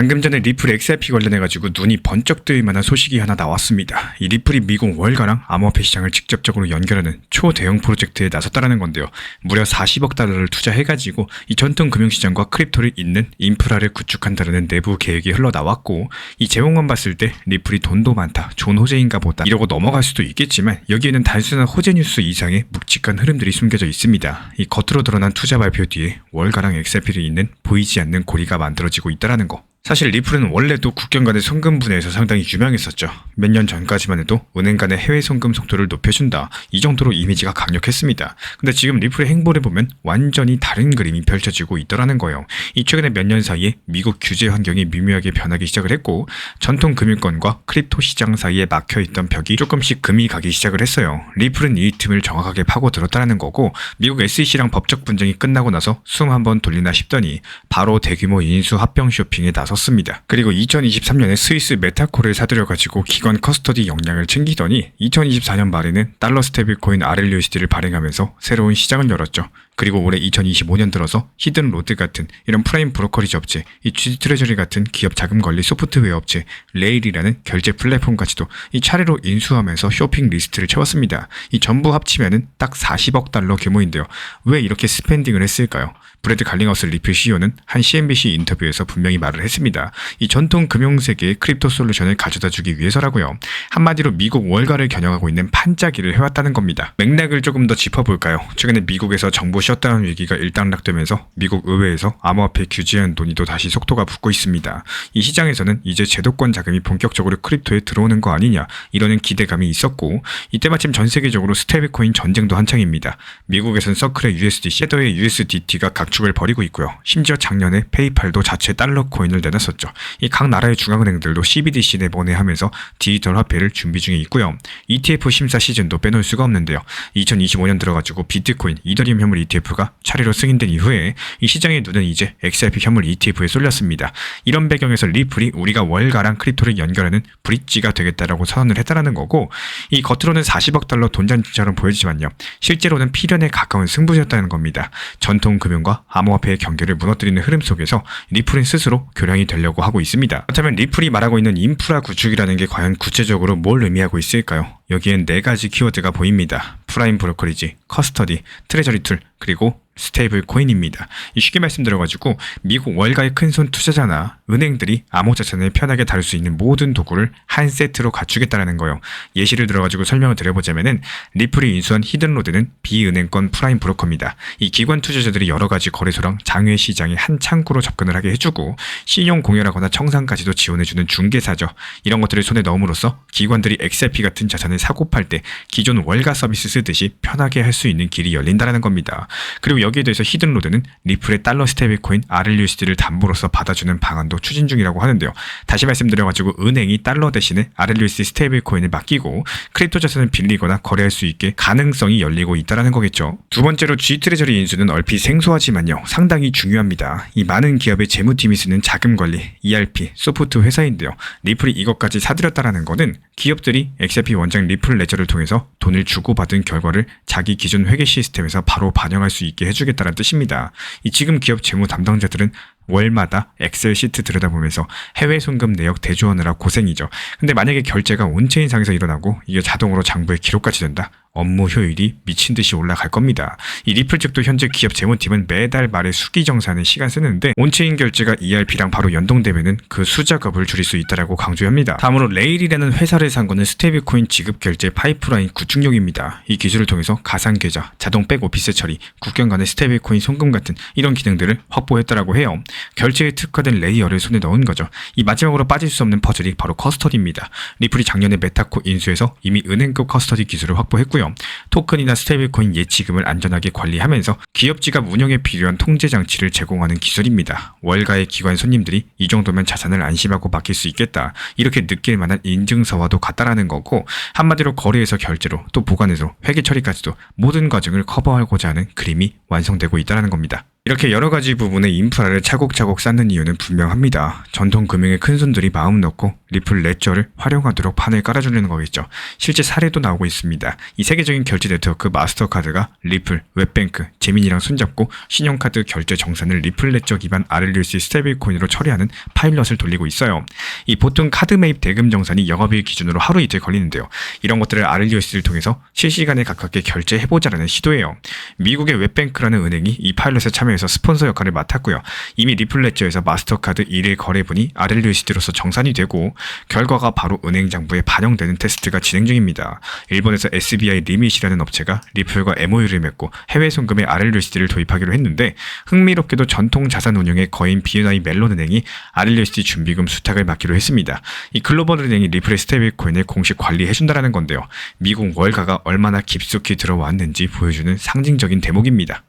방금 전에 리플 XRP 관련해가지고 눈이 번쩍 뜨일 만한 소식이 하나 나왔습니다. 이 리플이 미국 월가랑 암호화폐 시장을 직접적으로 연결하는 초대형 프로젝트에 나섰다라는 건데요. 무려 40억 달러를 투자해가지고 이 전통 금융시장과 크립토를 잇는 인프라를 구축한다는 내부 계획이 흘러나왔고, 이 제목만 봤을 때 리플이 돈도 많다, 존 호재인가 보다 이러고 넘어갈 수도 있겠지만, 여기에는 단순한 호재 뉴스 이상의 묵직한 흐름들이 숨겨져 있습니다. 이 겉으로 드러난 투자 발표 뒤에 월가랑 XRP를 잇는 보이지 않는 고리가 만들어지고 있다는 거. 사실 리플은 원래도 국경 간의 송금 분야에서 상당히 유명했었죠. 몇 년 전까지만 해도 은행 간의 해외 송금 속도를 높여준다, 이 정도로 이미지가 강력했습니다. 근데 지금 리플의 행보를 보면 완전히 다른 그림이 펼쳐지고 있더라는 거예요. 이 최근에 몇 년 사이에 미국 규제 환경이 미묘하게 변하기 시작을 했고, 전통 금융권과 크립토 시장 사이에 막혀있던 벽이 조금씩 금이 가기 시작을 했어요. 리플은 이 틈을 정확하게 파고들었다는 거고, 미국 SEC랑 법적 분쟁이 끝나고 나서 숨 한번 돌리나 싶더니 바로 대규모 인수 합병 쇼핑에 나섰습니다. 그리고 2023년에 스위스 메타코를 사들여가지고 기관 커스터디 역량을 챙기더니 2024년 말에는 달러 스테이블코인 RLUSD를 발행하면서 새로운 시장을 열었죠. 그리고 올해 2025년 들어서 히든로드 같은 이런 프라임 브로커리지 업체, 이 GD 트레저리 같은 기업 자금 관리 소프트웨어 업체, 레일이라는 결제 플랫폼까지도 이 차례로 인수하면서 쇼핑 리스트를 채웠습니다. 이 전부 합치면은 딱 40억 달러 규모인데요. 왜 이렇게 스pen딩을 했을까요? 브래드 갈링하우스 리플 CEO는 한 CNBC 인터뷰에서 분명히 말을 했습니다. 이 전통 금융세계의 크립토 솔루션을 가져다주기 위해서라고요. 한마디로 미국 월가를 겨냥하고 있는 판짜기를 해왔다는 겁니다. 맥락을 조금 더 짚어볼까요? 최근에 미국에서 정부 셧다운 위기가 일단락되면서 미국 의회에서 암호화폐 규제안 논의도 다시 속도가 붙고 있습니다. 이 시장에서는 이제 제도권 자금이 본격적으로 크립토에 들어오는 거 아니냐, 이러는 기대감이 있었고, 이때 마침 전 세계적으로 스테이블코인 전쟁도 한창입니다. 미국에선 서클의 USDC, 헤더의 USDT가 각축을 벌이고 있고요. 심지어 작년에 페이팔도 자체 달러 코인을 내놨었죠. 이 각 나라의 중앙은행들도 CBDC 내보내하면서 디지털 화폐를 준비 중에 있고요. ETF 심사 시즌도 빼놓을 수가 없는데요. 2025년 들어가지고 비트코인, 이더리움 현물 ETF가 차례로 승인된 이후에 이 시장의 눈은 이제 XRP 현물 ETF에 쏠렸습니다. 이런 배경에서 리플이 우리가 월가랑 크립토를 연결하는 브릿지가 되겠다라고 선언을 했다라는 거고, 이 겉으로는 40억 달러 돈잔치처럼 보여지만요, 실제로는 필연에 가까운 승부였다는 겁니다. 전통 금융과 암호화폐의 경계를 무너뜨리는 흐름 속에서 리플은 스스로 교량이 되려고 하고 있습니다. 그렇다면 리플이 말하고 있는 인프라 구축이라는 게 과연 구체적으로 뭘 의미하고 있을까요? 여기엔 4가지 키워드가 보입니다. 프라임 브로커리지, 커스터디, 트레저리 툴, 그리고 스테이블 코인입니다. 쉽게 말씀드려가지고 미국 월가의 큰손 투자자나 은행들이 암호자산을 편하게 다룰 수 있는 모든 도구를 한 세트로 갖추겠다는 거예요. 예시를 들어가지고 설명을 드려보자면은, 리플이 인수한 히든로드는 비은행권 프라임 브로커입니다. 이 기관 투자자들이 여러 가지 거래소랑 장외 시장의 한 창구로 접근을 하게 해주고, 신용 공여라거나 청산까지도 지원해주는 중개사죠. 이런 것들을 손에 넣음으로써 기관들이 XRP 같은 자산을 사고 팔 때 기존 월가 서비스 쓰듯이 편하게 할 수 있는 길이 열린다는 겁니다. 그리고 여기에 대해서 히든로드는 리플의 달러 스테이블코인 RLUSD를 담보로서 받아주는 방안도 추진 중이라고 하는데요. 다시 말씀드려가지고 은행이 달러 대신에 RLUSD 스테이블코인을 맡기고 크립토 자산을 빌리거나 거래할 수 있게 가능성이 열리고 있다는 거겠죠. 두 번째로 G트레저리 인수는 얼핏 생소하지만요, 상당히 중요합니다. 이 많은 기업의 재무팀이 쓰는 자금 관리, ERP, 소프트 회사인데요. 리플이 이것까지 사들였다는 거는 기업들이 XRP 원장 리플 레저를 통해서 돈을 주고받은 결과를 자기 기존 회계 시스템에서 바로 반영할 수 있게 해주겠다는 뜻입니다. 이 지금 기업 재무 담당자들은 월마다 엑셀 시트 들여다보면서 해외 송금 내역 대조하느라 고생이죠. 근데 만약에 결제가 온체인상에서 일어나고 이게 자동으로 장부에 기록까지 된다? 업무 효율이 미친 듯이 올라갈 겁니다. 이 리플 측도 현재 기업 재무팀은 매달 말에 수기 정산에 시간 쓰는데, 온체인 결제가 ERP랑 바로 연동되면은 그 수작업을 줄일 수 있다라고 강조합니다. 다음으로 레일이라는 회사를 산 거는 스테이블코인 지급 결제 파이프라인 구축용입니다. 이 기술을 통해서 가상 계좌, 자동 백오피스 처리, 국경 간의 스테이블코인 송금 같은 이런 기능들을 확보했다라고 해요. 결제에 특화된 레이어를 손에 넣은 거죠. 이 마지막으로 빠질 수 없는 퍼즐이 바로 커스터디입니다. 리플이 작년에 메타코 인수해서 이미 은행급 커스터디 기술을 확보했고요. 토큰이나 스테이블코인 예치금을 안전하게 관리하면서 기업 지갑 운영에 필요한 통제 장치를 제공하는 기술입니다. 월가의 기관 손님들이 이 정도면 자산을 안심하고 맡길 수 있겠다, 이렇게 느낄 만한 인증서와도 같다라는 거고, 한마디로 거래에서 결제로 또 보관에서 회계 처리까지도 모든 과정을 커버하고자 하는 그림이 완성되고 있다는 겁니다. 이렇게 여러 가지 부분의 인프라를 차곡차곡 쌓는 이유는 분명합니다. 전통 금융의 큰손들이 마음 놓고 리플 레저를 활용하도록 판을 깔아주려는 거겠죠. 실제 사례도 나오고 있습니다. 이 세계적인 결제 네트워크 마스터카드가 리플, 웹뱅크, 제민이랑 손잡고 신용카드 결제 정산을 리플 레저 기반 RLUSD 스테이블코인으로 처리하는 파일럿을 돌리고 있어요. 이 보통 카드 매입 대금 정산이 영업일 기준으로 하루 이틀 걸리는데요. 이런 것들을 RLUSD를 통해서 실시간에 가깝게 결제해보자라는 시도예요. 미국의 웹뱅크라는 은행이 이 파일럿에 참여해서 스폰서 역할을 맡았고요. 이미 리플 레저에서 마스터카드 1일 거래분이 RLUSD로서 정산이 되고 결과가 바로 은행 장부에 반영되는 테스트가 진행 중입니다. 일본에서 SBI 리밋이라는 업체가 리플과 MOU를 맺고 해외 송금에 RLUSD를 도입하기로 했는데 흥미롭게도 전통 자산 운용의 거인 BNI 멜론은행이 RLUSD 준비금 수탁을 맡기로 했습니다. 이 글로벌 은행이 리플의 스테이블코인을 공식 관리해준다라는 건데요. 미국 월가가 얼마나 깊숙이 들어왔는지 보여주는 상징적인 대목입니다.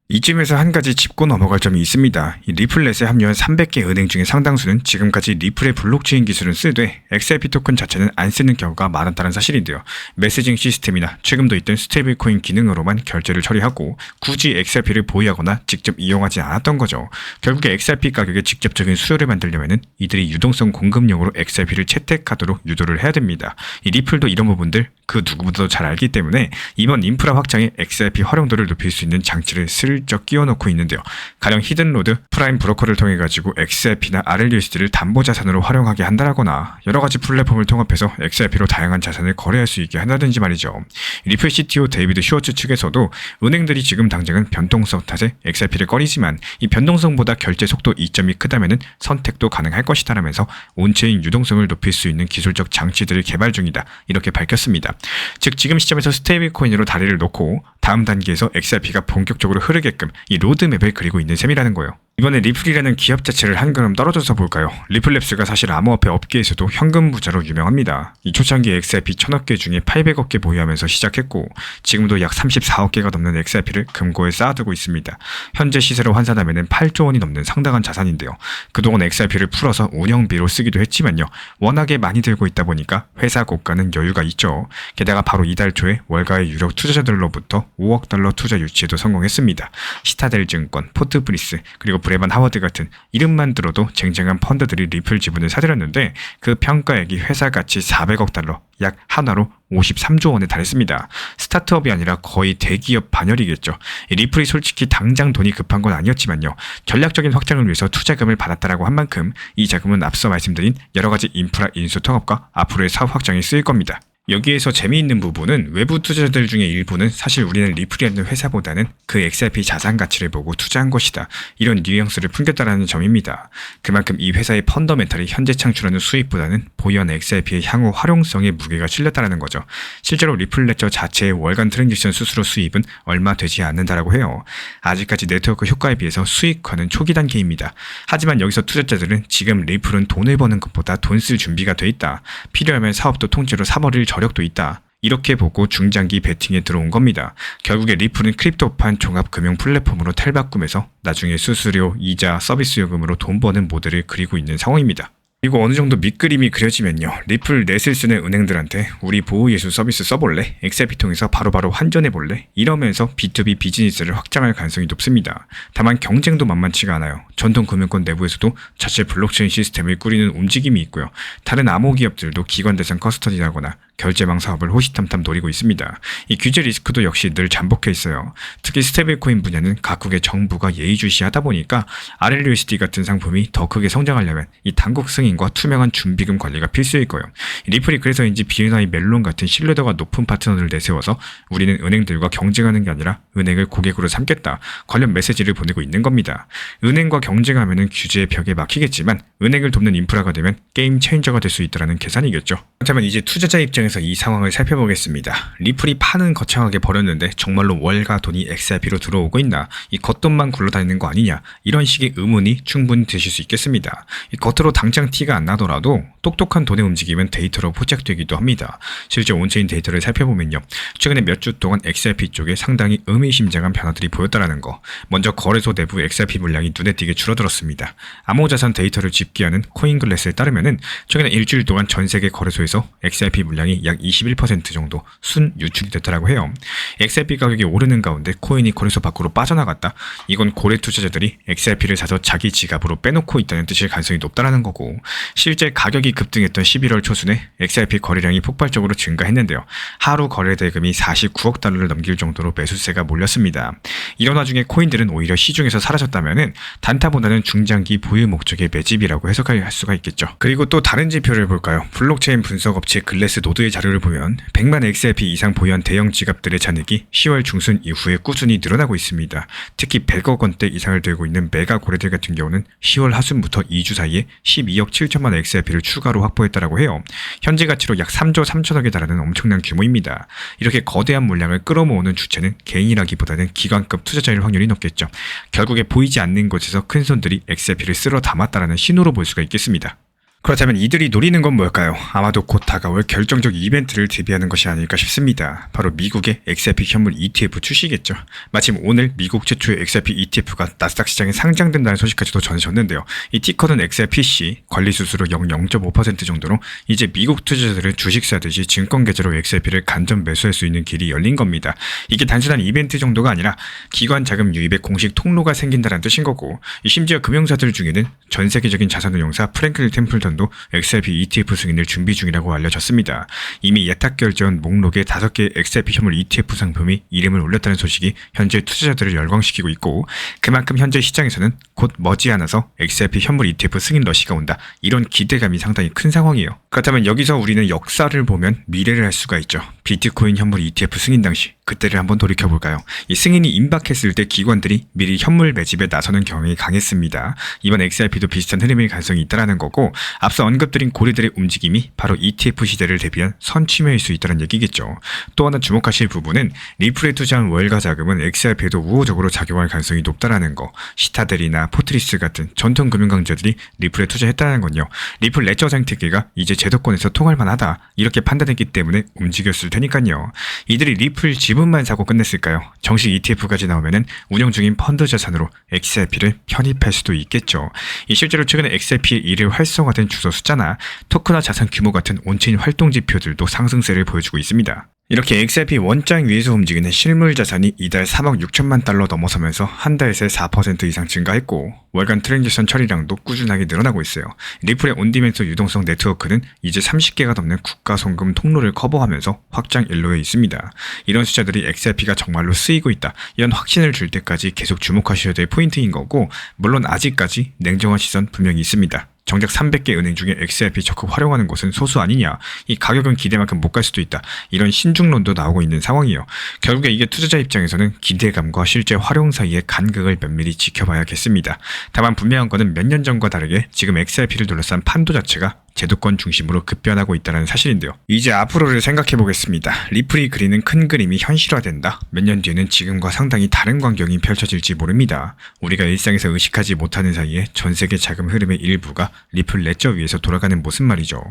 이쯤에서 한 가지 짚고 넘어갈 점이 있습니다. 이 리플넷에 합류한 300개 은행 중에 상당수는 지금까지 리플의 블록체인 기술은 쓰되 XRP 토큰 자체는 안 쓰는 경우가 많았다는 사실인데요. 메시징 시스템이나 최근도 있던 스테이블코인 기능으로만 결제를 처리하고 굳이 XRP를 보유하거나 직접 이용하지 않았던 거죠. 결국에 XRP 가격의 직접적인 수요를 만들려면 이들이 유동성 공급용으로 XRP를 채택하도록 유도를 해야 됩니다. 이 리플도 이런 부분들 그 누구보다도 잘 알기 때문에 이번 인프라 확장에 XRP 활용도를 높일 수 있는 장치를 슬쩍 끼워놓고 있는데요. 가령 히든로드, 프라임 브로커를 통해 가지고 XRP나 RLUSD를 담보자산으로 활용하게 한다거나 여러가지 플랫폼을 통합해서 XRP로 다양한 자산을 거래할 수 있게 한다든지 말이죠. 리플 CTO 데이비드 슈워츠 측에서도 은행들이 지금 당장은 변동성 탓에 XRP를 꺼리지만 이 변동성보다 결제 속도 이점이 크다면 선택도 가능할 것이다 라면서 온체인 유동성을 높일 수 있는 기술적 장치들을 개발 중이다 이렇게 밝혔습니다. 즉 지금 시점에서 스테이블코인으로 다리를 놓고 다음 단계에서 XRP가 본격적으로 흐르게끔 이 로드맵을 그리고 있는 셈이라는 거예요. 이번에 리플이라는 기업 자체를 한 걸음 떨어져서 볼까요? 리플랩스가 사실 암호화폐 업계에서도 현금 부자로 유명합니다. 이 초창기 XRP 1000억 개 중에 800억 개 보유하면서 시작했고 지금도 약 34억 개가 넘는 XRP를 금고에 쌓아두고 있습니다. 현재 시세로 환산하면 8조 원이 넘는 상당한 자산인데요. 그동안 XRP를 풀어서 운영비로 쓰기도 했지만요. 워낙에 많이 들고 있다 보니까 회사 고가는 여유가 있죠. 게다가 바로 이달 초에 월가의 유력 투자자들로부터 5억 달러 투자 유치에도 성공했습니다. 시타델 증권, 포트브리스, 그리고 브레반 하워드 같은 이름만 들어도 쟁쟁한 펀드들이 리플 지분을 사들였는데 그 평가액이 회사 가치 400억 달러, 약 하나로 53조 원에 달했습니다. 스타트업이 아니라 거의 대기업 반열이겠죠. 리플이 솔직히 당장 돈이 급한 건 아니었지만요. 전략적인 확장을 위해서 투자금을 받았다라고 한 만큼 이 자금은 앞서 말씀드린 여러가지 인프라 인수 통합과 앞으로의 사업 확장에 쓰일 겁니다. 여기에서 재미있는 부분은 외부 투자자들 중에 일부는 사실 우리는 리플이라는 회사보다는 그 XRP 자산 가치를 보고 투자한 것이다. 이런 뉘앙스를 풍겼다는 점입니다. 그만큼 이 회사의 펀더멘탈이 현재 창출하는 수익보다는 보유한 XRP의 향후 활용성에 무게가 실렸다는 거죠. 실제로 리플 레저 자체의 월간 트랜지션 수수료 수입은 얼마 되지 않는다라고 해요. 아직까지 네트워크 효과에 비해서 수익화는 초기 단계입니다. 하지만 여기서 투자자들은 지금 리플은 돈을 버는 것보다 돈 쓸 준비가 돼 있다. 필요하면 사업도 통째로 사버릴 저력도 있다. 이렇게 보고 중장기 베팅에 들어온 겁니다. 결국에 리플은 크립토판 종합금융 플랫폼으로 탈바꿈해서 나중에 수수료, 이자, 서비스 요금으로 돈 버는 모델을 그리고 있는 상황입니다. 그리고 어느 정도 밑그림이 그려지면요. 리플 넷을 쓰는 은행들한테 우리 보호예술 서비스 써볼래? XRP 통해서 바로바로 환전해볼래? 이러면서 B2B 비즈니스를 확장할 가능성이 높습니다. 다만 경쟁도 만만치가 않아요. 전통 금융권 내부에서도 자체 블록체인 시스템을 꾸리는 움직임이 있고요. 다른 암호 기업들도 기관 대상 커스터디하거나 결제망 사업을 호시탐탐 노리고 있습니다. 이 규제 리스크도 역시 늘 잠복해 있어요. 특히 스테이블코인 분야는 각국의 정부가 예의주시하다 보니까 RLUSD 같은 상품이 더 크게 성장하려면 이 당국 승인과 투명한 준비금 관리가 필수일 거예요. 리플이 그래서인지 BNI 멜론 같은 신뢰도가 높은 파트너를 내세워서 우리는 은행들과 경쟁하는 게 아니라 은행을 고객으로 삼겠다. 관련 메시지를 보내고 있는 겁니다. 은행과 경쟁하면 규제의 벽에 막히겠지만 은행을 돕는 인프라가 되면 게임 체인저가 될 수 있다는 계산이겠죠. 그렇다면 이제 투자자 입장에서 이 상황을 살펴보겠습니다. 리플이 판은 거창하게 벌였는데 정말로 월가 돈이 XRP로 들어오고 있나? 이 겉돈만 굴러다니는 거 아니냐? 이런 식의 의문이 충분히 드실 수 있겠습니다. 이 겉으로 당장 티 티가 안 나더라도 똑똑한 돈의 움직임은 데이터로 포착되기도 합니다. 실제 온체인 데이터를 살펴보면요. 최근에 몇 주 동안 XRP 쪽에 상당히 의미심장한 변화들이 보였다는 거. 먼저 거래소 내부 XRP 물량이 눈에 띄게 줄어들었습니다. 암호자산 데이터를 집계하는 코인글래스에 따르면은 최근에 일주일 동안 전 세계 거래소에서 XRP 물량이 약 21% 정도 순 유출이 됐다고 해요. XRP 가격이 오르는 가운데 코인이 거래소 밖으로 빠져나갔다. 이건 고래 투자자들이 XRP를 사서 자기 지갑으로 빼놓고 있다는 뜻일 가능성이 높다는 거고, 실제 가격이 급등했던 11월 초순에 XRP 거래량이 폭발적으로 증가했는데요. 하루 거래 대금이 49억 달러를 넘길 정도로 매수세가 몰렸습니다. 이런 와중에 코인들은 오히려 시중에서 사라졌다면은 단타보다는 중장기 보유 목적의 매집이라고 해석할 수가 있겠죠. 그리고 또 다른 지표를 볼까요? 블록체인 분석업체 글래스노드의 자료를 보면 100만 XRP 이상 보유한 대형 지갑들의 잔액이 10월 중순 이후에 꾸준히 늘어나고 있습니다. 특히 100억 원대 이상을 들고 있는 메가 고래들 같은 경우는 10월 하순부터 2주 사이에 12억 7천만 XRP를 추가로 확보했다고 해요. 현재 가치로 약 3조 3천억에 달하는 엄청난 규모입니다. 이렇게 거대한 물량을 끌어모으는 주체는 개인이라기보다는 기관급 투자자일 확률이 높겠죠. 결국에 보이지 않는 곳에서 큰 손들이 XRP를 쓸어 담았다는 신호로 볼 수가 있겠습니다. 그렇다면 이들이 노리는 건 뭘까요? 아마도 곧 다가올 결정적 이벤트를 대비하는 것이 아닐까 싶습니다. 바로 미국의 XRP 현물 ETF 출시겠죠. 마침 오늘 미국 최초의 XRP ETF가 나스닥 시장에 상장된다는 소식까지도 전해졌는데요. 이 티커는 XRPC, 관리 수수료 0.5% 정도로 이제 미국 투자자들은 주식 사듯이 증권 계좌로 XRP를 간접 매수할 수 있는 길이 열린 겁니다. 이게 단순한 이벤트 정도가 아니라 기관 자금 유입의 공식 통로가 생긴다는 뜻인 거고, 심지어 금융사들 중에는 전 세계적인 자산운용사 프랭클린 템플턴 도 XRP ETF 승인을 준비 중이라고 알려졌습니다. 이미 예탁 결제원 목록에 5개의 XRP 현물 ETF 상품이 이름을 올렸다는 소식이 현재 투자자들을 열광시키고 있고, 그만큼 현재 시장에서는 곧 머지않아서 XRP 현물 ETF 승인 러시가 온다, 이런 기대감이 상당히 큰 상황이에요. 그렇다면 여기서 우리는 역사를 보면 미래를 알 수가 있죠. 비트코인 현물 ETF 승인 당시 그때를 한번 돌이켜볼까요? 이 승인이 임박했을 때 기관들이 미리 현물 매집에 나서는 경향이 강했습니다. 이번 XRP도 비슷한 흐름일 가능성이 있다는 거고, 앞서 언급드린 고래들의 움직임이 바로 ETF 시대를 대비한 선취매일 수 있다는 얘기겠죠. 또 하나 주목하실 부분은 리플에 투자한 월가 자금은 XRP에도 우호적으로 작용할 가능성이 높다는 거. 시타델이나 포트리스 같은 전통 금융강자들이 리플에 투자했다는 건요. 리플 레저 생태계가 이제 제도권에서 통할 만하다, 이렇게 판단했기 때문에 움직였을 테니까요. 이들이 리플 지분만 사고 끝냈을까요? 정식 ETF까지 나오면은 운영 중인 펀드 자산으로 XRP를 편입할 수도 있겠죠. 실제로 최근에 XRP의 일을 활성화된 주소 숫자나 토크나 자산 규모 같은 온체인 활동 지표들도 상승세를 보여주고 있습니다. 이렇게 XRP 원장 위에서 움직이는 실물 자산이 이달 3억 6천만 달러 넘어서면서 한 달 새 4% 이상 증가했고, 월간 트랜잭션 처리량도 꾸준하게 늘어나고 있어요. 리플의 온디맨트 유동성 네트워크는 이제 30개가 넘는 국가 송금 통로를 커버하면서 확장 일로에 있습니다. 이런 숫자들이 XRP가 정말로 쓰이고 있다, 이런 확신을 줄 때까지 계속 주목하셔야 될 포인트인 거고, 물론 아직까지 냉정한 시선 분명히 있습니다. 정작 300개 은행 중에 XRP 적극 활용하는 곳은 소수 아니냐, 이 가격은 기대만큼 못 갈 수도 있다, 이런 신중론도 나오고 있는 상황이에요. 결국에 이게 투자자 입장에서는 기대감과 실제 활용 사이의 간극을 면밀히 지켜봐야겠습니다. 다만 분명한 것은 몇 년 전과 다르게 지금 XRP를 둘러싼 판도 자체가 제도권 중심으로 급변하고 있다는 사실인데요. 이제 앞으로를 생각해 보겠습니다. 리플이 그리는 큰 그림이 현실화된다. 몇 년 뒤에는 지금과 상당히 다른 광경이 펼쳐질지 모릅니다. 우리가 일상에서 의식하지 못하는 사이에 전 세계 자금 흐름의 일부가 리플 레저 위에서 돌아가는 모습 말이죠.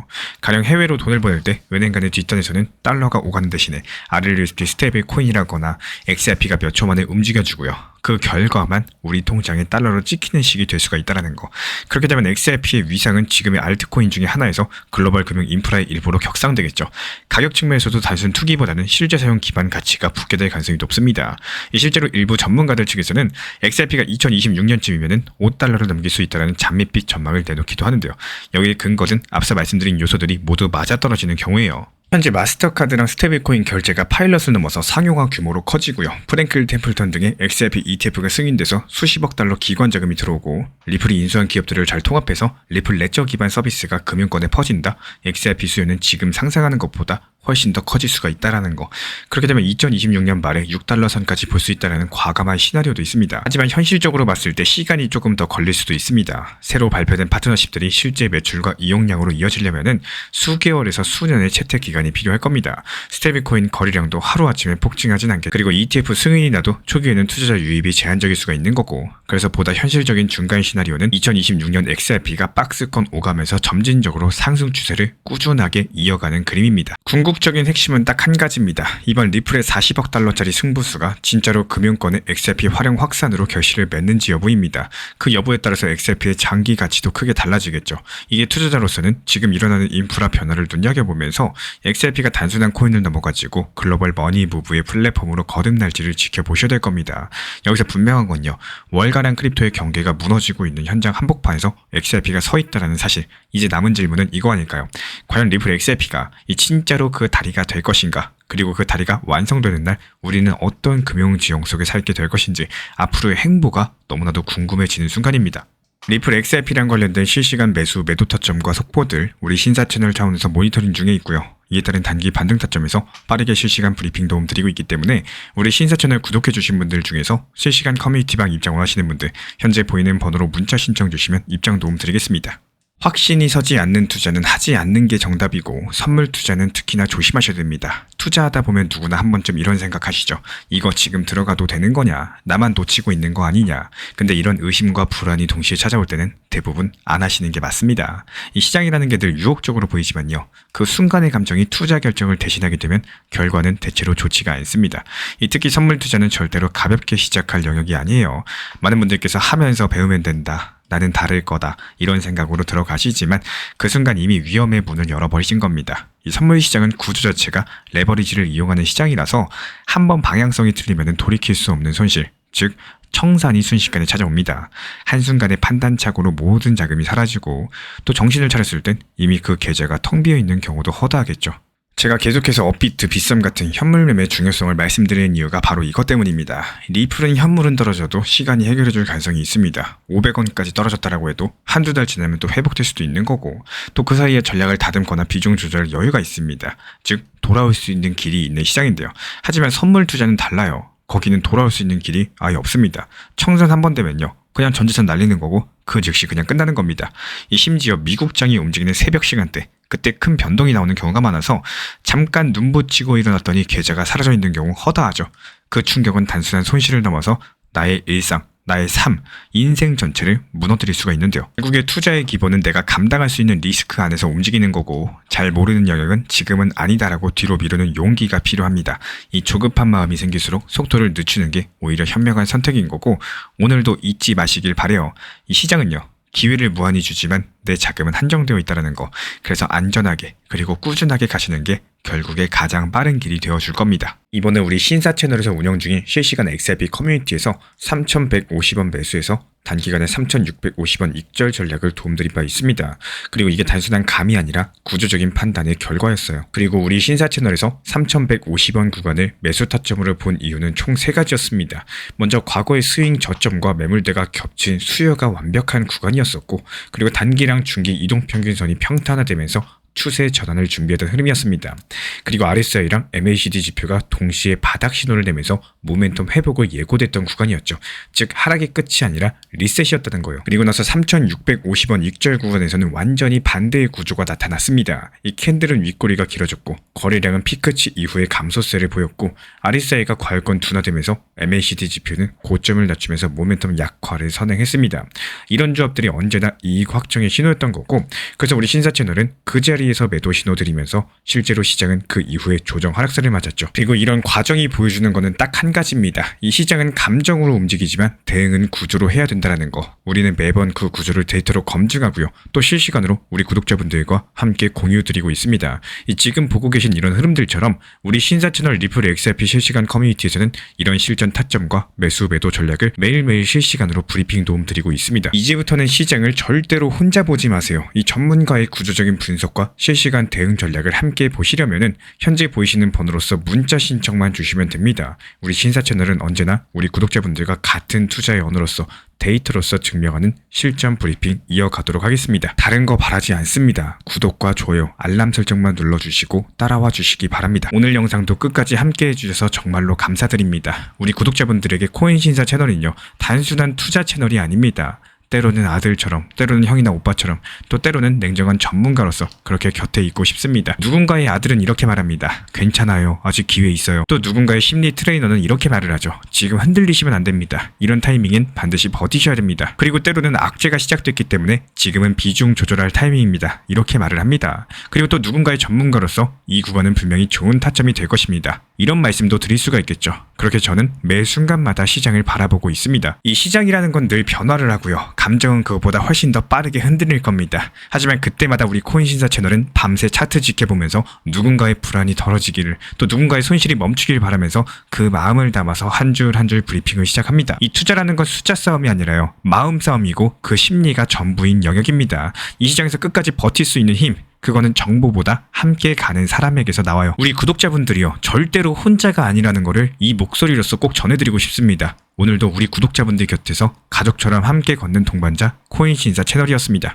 가령 해외로 돈을 보낼 때 은행 간의 뒷단에서는 달러가 오가는 대신에 RLUSD 스테이블 코인이라거나 XRP가 몇 초 만에 움직여주고요. 그 결과만 우리 통장에 달러로 찍히는 식이 될 수가 있다는 거. 그렇게 되면 XRP의 위상은 지금의 알트코인 중에 하나에서 글로벌 금융 인프라의 일부로 격상되겠죠. 가격 측면에서도 단순 투기보다는 실제 사용 기반 가치가 붙게 될 가능성이 높습니다. 실제로 일부 전문가들 측에서는 XRP가 2026년쯤이면 5달러를 넘길 수 있다는 장밋빛 전망을 내놓기도 하는데요. 여기에 근거는 앞서 말씀드린 요소들이 모두 맞아떨어지는 경우예요. 현재 마스터카드랑 스테이블코인 결제가 파일럿을 넘어서 상용화 규모로 커지고요. 프랭클린 템플턴 등의 XRP ETF가 승인돼서 수십억 달러 기관 자금이 들어오고, 리플이 인수한 기업들을 잘 통합해서 리플 레저 기반 서비스가 금융권에 퍼진다. XRP 수요는 지금 상상하는 것보다 훨씬 더 커질 수가 있다라는 거. 그렇게 되면 2026년 말에 6달러 선까지 볼 수 있다는 과감한 시나리오도 있습니다. 하지만 현실적으로 봤을 때 시간이 조금 더 걸릴 수도 있습니다. 새로 발표된 파트너십들이 실제 매출과 이용량으로 이어지려면은 수개월에서 수년의 채택 기간이 필요할 겁니다. 스테이블코인 거래량도 하루아침에 폭증하진 않겠고, 그리고 ETF 승인이 나도 초기에는 투자자 유입이 제한적일 수가 있는 거고, 그래서 보다 현실적인 중간 시나리오는 2026년 XRP가 박스권 오가면서 점진적으로 상승 추세를 꾸준하게 이어가는 그림입니다. 궁극적인 핵심은 딱 한 가지입니다. 이번 리플의 40억 달러짜리 승부수가 진짜로 금융권의 XRP 활용 확산으로 결실을 맺는지 여부입니다. 그 여부에 따라서 XRP의 장기 가치도 크게 달라지겠죠. 이게 투자자로서는 지금 일어나는 인프라 변화를 눈여겨보면서 XRP가 단순한 코인을 넘어가지고 글로벌 머니 무브의 플랫폼으로 거듭날지를 지켜보셔야 될 겁니다. 여기서 분명한 건요, 월가랑 크립토의 경계가 무너지고 있는 현장 한복판에서 XRP가 서 있다는 사실. 이제 남은 질문은 이거 아닐까요? 과연 리플 XRP가 진짜로 그 다리가 될 것인가? 그리고 그 다리가 완성되는 날 우리는 어떤 금융지형 속에 살게 될 것인지 앞으로의 행보가 너무나도 궁금해지는 순간입니다. 리플 XRP랑 관련된 실시간 매도 타점과 속보들 우리 신사 채널 차원에서 모니터링 중에 있고요. 이에 따른 단기 반등 타점에서 빠르게 실시간 브리핑 도움 드리고 있기 때문에 우리 신사 채널 구독해주신 분들 중에서 실시간 커뮤니티방 입장 원하시는 분들 현재 보이는 번호로 문자 신청 주시면 입장 도움 드리겠습니다. 확신이 서지 않는 투자는 하지 않는 게 정답이고, 선물 투자는 특히나 조심하셔야 됩니다. 투자하다 보면 누구나 한 번쯤 이런 생각하시죠. 이거 지금 들어가도 되는 거냐? 나만 놓치고 있는 거 아니냐? 근데 이런 의심과 불안이 동시에 찾아올 때는 대부분 안 하시는 게 맞습니다. 이 시장이라는 게 늘 유혹적으로 보이지만요, 그 순간의 감정이 투자 결정을 대신하게 되면 결과는 대체로 좋지가 않습니다. 특히 선물 투자는 절대로 가볍게 시작할 영역이 아니에요. 많은 분들께서 하면서 배우면 된다, 나는 다를 거다, 이런 생각으로 들어가시지만 그 순간 이미 위험의 문을 열어버리신 겁니다. 이 선물 시장은 구조 자체가 레버리지를 이용하는 시장이라서 한번 방향성이 틀리면 돌이킬 수 없는 손실, 즉 청산이 순식간에 찾아옵니다. 한순간의 판단착오로 모든 자금이 사라지고 또 정신을 차렸을 땐 이미 그 계좌가 텅 비어있는 경우도 허다하겠죠. 제가 계속해서 업비트, 빗썸 같은 현물 매매의 중요성을 말씀드리는 이유가 바로 이것 때문입니다. 리플은 현물은 떨어져도 시간이 해결해줄 가능성이 있습니다. 500원까지 떨어졌다라고 해도 한두 달 지나면 또 회복될 수도 있는 거고, 또 그 사이에 전략을 다듬거나 비중 조절 여유가 있습니다. 즉 돌아올 수 있는 길이 있는 시장인데요. 하지만 선물 투자는 달라요. 거기는 돌아올 수 있는 길이 아예 없습니다. 청산 한 번 되면요, 그냥 전재산 날리는 거고 그 즉시 그냥 끝나는 겁니다. 심지어 미국장이 움직이는 새벽 시간대, 그때 큰 변동이 나오는 경우가 많아서 잠깐 눈 붙이고 일어났더니 계좌가 사라져 있는 경우 허다하죠. 그 충격은 단순한 손실을 넘어서 나의 일상, 나의 삶, 인생 전체를 무너뜨릴 수가 있는데요. 결국에 투자의 기본은 내가 감당할 수 있는 리스크 안에서 움직이는 거고, 잘 모르는 영역은 지금은 아니다라고 뒤로 미루는 용기가 필요합니다. 이 조급한 마음이 생길수록 속도를 늦추는 게 오히려 현명한 선택인 거고, 오늘도 잊지 마시길 바래요. 이 시장은요, 기회를 무한히 주지만 내 자금은 한정되어 있다는 거. 그래서 안전하게 그리고 꾸준하게 가시는 게 결국에 가장 빠른 길이 되어줄 겁니다. 이번에 우리 신사 채널에서 운영 중인 실시간 XRP 커뮤니티에서 3,150원 매수해서 단기간에 3,650원 익절 전략을 도움드린 바 있습니다. 그리고 이게 단순한 감이 아니라 구조적인 판단의 결과였어요. 그리고 우리 신사 채널에서 3,150원 구간을 매수 타점으로 본 이유는 총 3가지였습니다. 먼저 과거의 스윙 저점과 매물대가 겹친 수요가 완벽한 구간이었었고, 그리고 단기랑 중기 이동평균선이 평탄화되면서 추세 전환을 준비하던 흐름이었습니다. 그리고 RSI랑 MACD 지표가 동시에 바닥 신호를 내면서 모멘텀 회복을 예고됐던 구간이었죠. 즉 하락의 끝이 아니라 리셋이었다는 거예요. 그리고 나서 3,650원 익절 구간에서는 완전히 반대의 구조가 나타났습니다. 이 캔들은 윗꼬리가 길어졌고 거래량은 피크치 이후에 감소세를 보였고, RSI가 과열권 둔화되면서 MACD 지표는 고점을 낮추면서 모멘텀 약화를 선행했습니다. 이런 조합들이 언제나 이익 확정의 신호였던 거고, 그래서 우리 신사 채널은 그 자리에서 매도 신호 드리면서 실제로 시장은 그 이후에 조정 하락세를 맞았죠. 그리고 이런 과정이 보여주는 거는 딱 한 가지입니다. 이 시장은 감정으로 움직이지만 대응은 구조로 해야 된다는 거. 우리는 매번 그 구조를 데이터로 검증하고요, 또 실시간으로 우리 구독자분들과 함께 공유드리고 있습니다. 지금 보고 계신 이런 흐름들처럼 우리 신사 채널 리플 XRP 실시간 커뮤니티에서는 이런 실전 타점과 매수 매도 전략을 매일매일 실시간으로 브리핑 도움 드리고 있습니다. 이제부터는 시장을 절대로 혼자 보지 마세요. 이 전문가의 구조적인 분석과 채널에서 실시간 대응 전략을 함께 보시려면은 현재 보이시는 번호로서 문자 신청만 주시면 됩니다. 우리 신사 채널은 언제나 우리 구독자분들과 같은 투자의 언어로서 데이터로서 증명하는 실전 브리핑 이어가도록 하겠습니다. 다른 거 바라지 않습니다. 구독과 좋아요, 알람 설정만 눌러주시고 따라와 주시기 바랍니다. 오늘 영상도 끝까지 함께 해주셔서 정말로 감사드립니다. 우리 구독자분들에게 코인신사 채널은요, 단순한 투자 채널이 아닙니다. 때로는 아들처럼, 때로는 형이나 오빠처럼, 또 때로는 냉정한 전문가로서 그렇게 곁에 있고 싶습니다. 누군가의 아들은 이렇게 말합니다. 괜찮아요. 아직 기회 있어요. 또 누군가의 심리 트레이너는 이렇게 말을 하죠. 지금 흔들리시면 안 됩니다. 이런 타이밍엔 반드시 버티셔야 됩니다. 그리고 때로는 악재가 시작됐기 때문에 지금은 비중 조절할 타이밍입니다. 이렇게 말을 합니다. 그리고 또 누군가의 전문가로서 이 구간은 분명히 좋은 타점이 될 것입니다. 이런 말씀도 드릴 수가 있겠죠. 그렇게 저는 매 순간마다 시장을 바라보고 있습니다. 이 시장이라는 건 늘 변화를 하고요. 감정은 그것보다 훨씬 더 빠르게 흔들릴 겁니다. 하지만 그때마다 우리 코인신사 채널은 밤새 차트 지켜보면서 누군가의 불안이 덜어지기를, 또 누군가의 손실이 멈추길 바라면서 그 마음을 담아서 한 줄 한 줄 브리핑을 시작합니다. 이 투자라는 건 숫자 싸움이 아니라요, 마음 싸움이고 그 심리가 전부인 영역입니다. 이 시장에서 끝까지 버틸 수 있는 힘, 그거는 정보보다 함께 가는 사람에게서 나와요. 우리 구독자분들이요, 절대로 혼자가 아니라는 거를 이 목소리로서 꼭 전해드리고 싶습니다. 오늘도 우리 구독자분들 곁에서 가족처럼 함께 걷는 동반자 코인신사 채널이었습니다.